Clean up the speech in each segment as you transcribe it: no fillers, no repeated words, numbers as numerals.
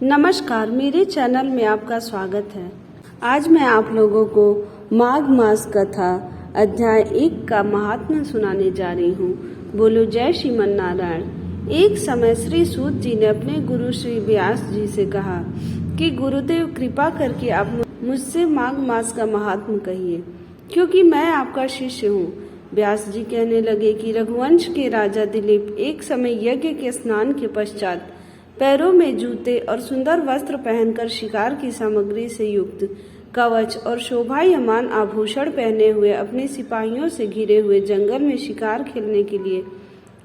नमस्कार, मेरे चैनल में आपका स्वागत है। आज मैं आप लोगों को माघ मास कथा अध्याय 1 का महात्म्य सुनाने जा रही हूँ। बोलो जय श्रीमन नारायण। एक समय श्री सूत जी ने अपने गुरु श्री व्यास जी से कहा कि गुरुदेव कृपा करके आप मुझसे माघ मास का महात्म्य कहिए, क्योंकि मैं आपका शिष्य हूँ। व्यास जी कहने लगे कि रघुवंश के राजा दिलीप एक समय यज्ञ के स्नान के पश्चात पैरों में जूते और सुंदर वस्त्र पहनकर शिकार की सामग्री से युक्त कवच और शोभायमान आभूषण पहने हुए अपने सिपाहियों से घिरे हुए जंगल में शिकार खेलने के लिए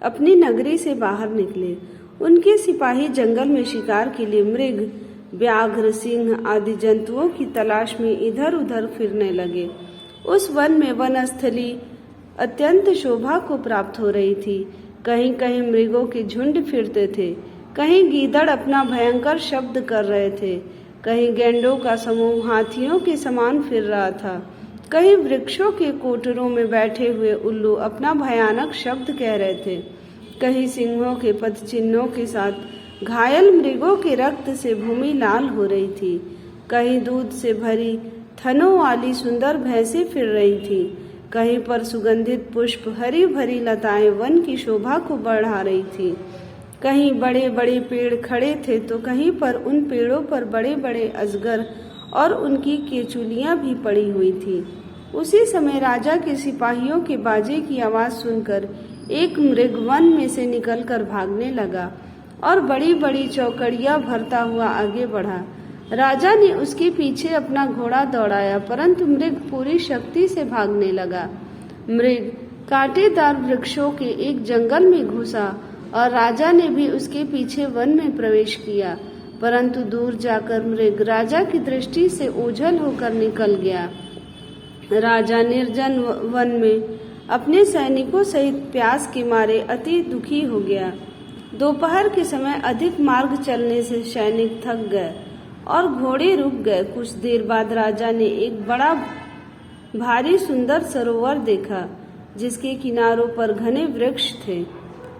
अपनी नगरी से बाहर निकले। उनके सिपाही जंगल में शिकार के लिए मृग, व्याघ्र, सिंह आदि जंतुओं की तलाश में इधर उधर फिरने लगे। उस वन में वनस्थली अत्यंत शोभा को प्राप्त हो रही थी। कहीं कहीं मृगों के झुंड फिरते थे, कहीं गीदड़ अपना भयंकर शब्द कर रहे थे, कहीं गैंडों का समूह हाथियों के समान फिर रहा था, कहीं वृक्षों के कोटरों में बैठे हुए उल्लू अपना भयानक शब्द कह रहे थे, कहीं सिंहों के पदचिन्हों के साथ घायल मृगों के रक्त से भूमि लाल हो रही थी, कहीं दूध से भरी थनों वाली सुंदर भैंसें फिर रही थी, कहीं पर सुगंधित पुष्प हरी भरी लताएं वन की शोभा को बढ़ा रही थी, कहीं बड़े बड़े पेड़ खड़े थे तो कहीं पर उन पेड़ों पर बड़े बड़े अजगर और उनकी केचुलियां भी पड़ी हुई थी। उसी समय राजा के सिपाहियों के बाजे की आवाज सुनकर एक मृग वन में से निकलकर भागने लगा और बड़ी बड़ी चौकड़ियां भरता हुआ आगे बढ़ा। राजा ने उसके पीछे अपना घोड़ा दौड़ाया, परंतु मृग पूरी शक्ति से भागने लगा। मृग कांटेदार वृक्षों के एक जंगल में घुसा और राजा ने भी उसके पीछे वन में प्रवेश किया, परंतु दूर जाकर मृग राजा की दृष्टि से ओझल होकर निकल गया। राजा निर्जन वन में अपने सैनिकों सहित प्यास के मारे अति दुखी हो गया। दोपहर के समय अधिक मार्ग चलने से सैनिक थक गए और घोड़े रुक गए। कुछ देर बाद राजा ने एक बड़ा भारी सुंदर सरोवर देखा, जिसके किनारों पर घने वृक्ष थे।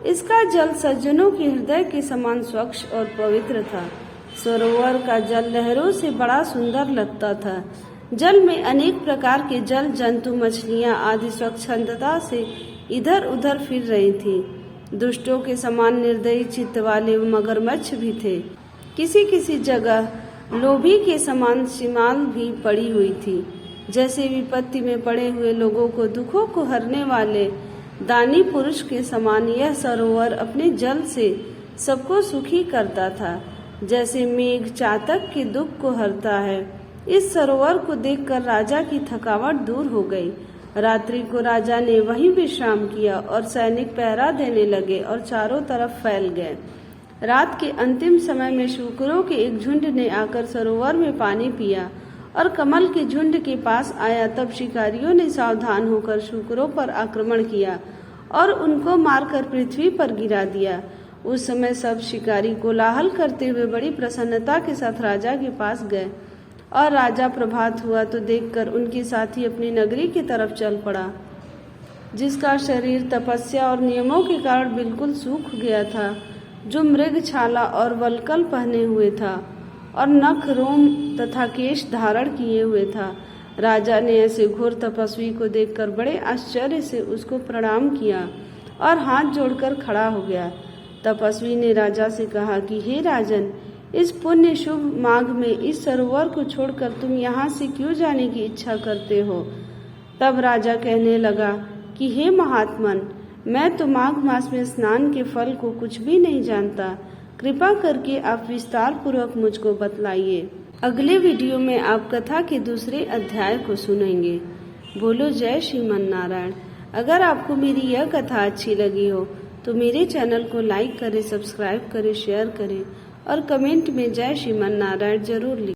इसका जल सज्जनों के हृदय के समान स्वच्छ और पवित्र था। सरोवर का जल लहरों से बड़ा सुंदर लगता था। जल में अनेक प्रकार के जल जंतु, मछलियां आदि स्वच्छंदता से इधर उधर फिर रही थी। दुष्टों के समान निर्दयी चित्त वाले मगरमच्छ भी थे। किसी किसी जगह लोभी के समान शिमाल भी पड़ी हुई थी। जैसे विपत्ति में पड़े हुए लोगों को दुखों को हरने वाले दानी पुरुष के समान यह सरोवर अपने जल से सबको सुखी करता था, जैसे मेघ चातक के दुख को हरता है। इस सरोवर को देखकर राजा की थकावट दूर हो गई। रात्रि को राजा ने वहीं विश्राम किया और सैनिक पहरा देने लगे और चारों तरफ फैल गए। रात के अंतिम समय में शूकरों के एक झुंड ने आकर सरोवर में पानी पिया और कमल के झुंड के पास आया। तब शिकारियों ने सावधान होकर शूकरों पर आक्रमण किया और उनको मारकर पृथ्वी पर गिरा दिया। उस समय सब शिकारी कोलाहल करते हुए बड़ी प्रसन्नता के साथ राजा के पास गए और राजा प्रभात हुआ तो देखकर उनके साथी अपनी नगरी की तरफ चल पड़ा, जिसका शरीर तपस्या और नियमों के कारण बिल्कुल सूख गया था, जो मृग छाला और वल्कल पहने हुए था और नख, रोम तथा केश धारण किए हुए था। राजा ने ऐसे घोर तपस्वी को देखकर बड़े आश्चर्य से उसको प्रणाम किया और हाथ जोड़कर खड़ा हो गया। तपस्वी ने राजा से कहा कि हे राजन, इस पुण्य शुभ माघ में इस सरोवर को छोड़कर तुम यहाँ से क्यों जाने की इच्छा करते हो? तब राजा कहने लगा कि हे महात्मन, मैं तो माघ मास में स्नान के फल को कुछ भी नहीं जानता। कृपा करके आप विस्तार पूर्वक मुझको बतलाइए। अगले वीडियो में आप कथा के दूसरे अध्याय को सुनेंगे। बोलो जय श्रीमन नारायण। अगर आपको मेरी यह कथा अच्छी लगी हो तो मेरे चैनल को लाइक करें, सब्सक्राइब करें, शेयर करें और कमेंट में जय श्रीमन नारायण जरूर लिखें।